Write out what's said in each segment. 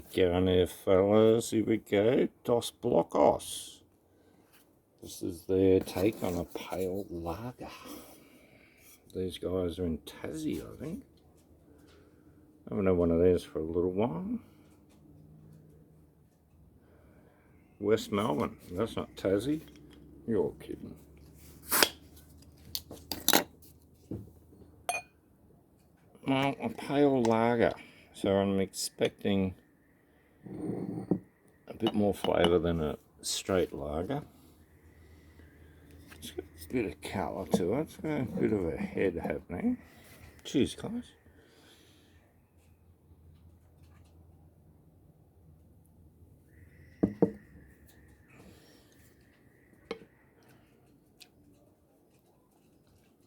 Get on there, fellas. Here we go. Dos Blockos. This is their take on a pale lager. These guys are in Tassie, I think. I haven't had one of theirs for a little while. West Melbourne. That's not Tassie. You're kidding. Well, a pale lager. So I'm expecting a bit more flavour than a straight lager. It's got a bit of colour to it. It's got a bit of a head happening. Cheers, guys.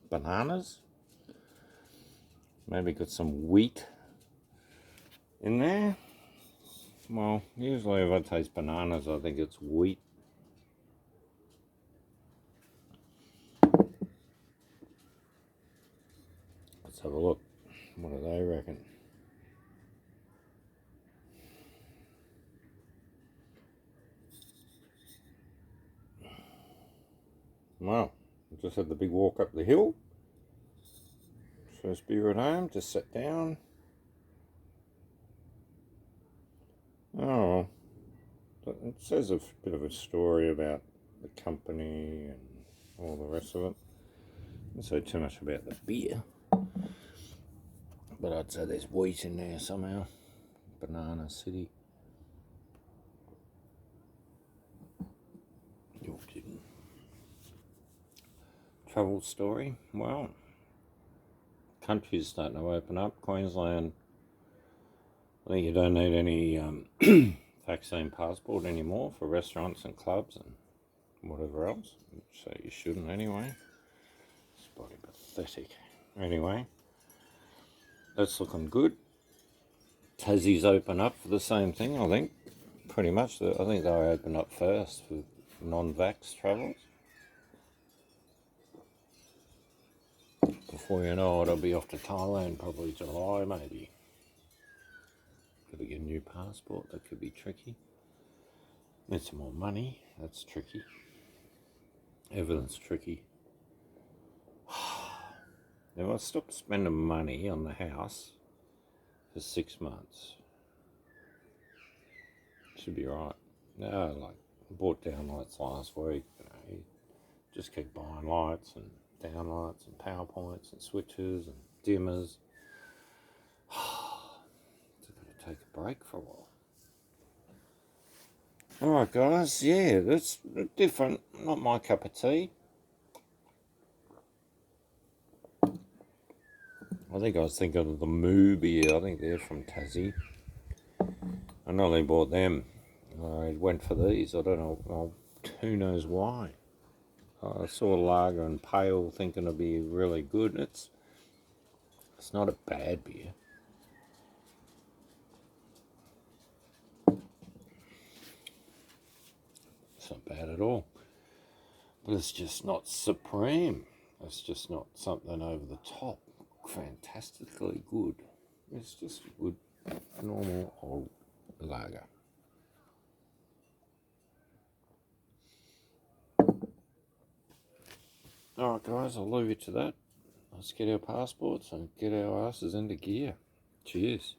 Bananas. Maybe got some wheat in there. Well, usually if I taste bananas, I think it's wheat. Let's have a look. What do they reckon? Well, I just had the big walk up the hill. First beer at home, just sat down. Oh, it says a bit of a story about the company and all the rest of it. I don't say too much about the beer, but I'd say there's wheat in there somehow. Banana City. You're kidding. Travel story. Well, country's starting to open up. Queensland, I think you don't need any vaccine passport anymore for restaurants and clubs and whatever else. So you shouldn't anyway. It's bloody pathetic. Anyway, that's looking good. Tassie's open up for the same thing, I think. Pretty much. I think they opened up first for non-vax travels. Before you know it, I'll be off to Thailand, probably July maybe. Got to get a new passport, that could be tricky. Need some more money, that's tricky. Everything's tricky. Now I stopped spending money on the house for 6 months. Should be right. No, like, I bought down lights last week. You just keep buying lights and downlights and power points and switches and dimmers. Just got to take a break for a while. Alright guys, yeah, that's different. Not my cup of tea. I think I was thinking of the Moo beer. I think they're from Tassie. I know they bought them. I went for these. I don't know. Well, who knows why. I saw lager and pale thinking it'd be really good. It's not a bad beer. It's not bad at all. But it's just not supreme. It's just not something over the top. Fantastically good. It's just a good, normal old lager. Alright guys, I'll leave you to that. Let's get our passports and get our asses into gear. Cheers.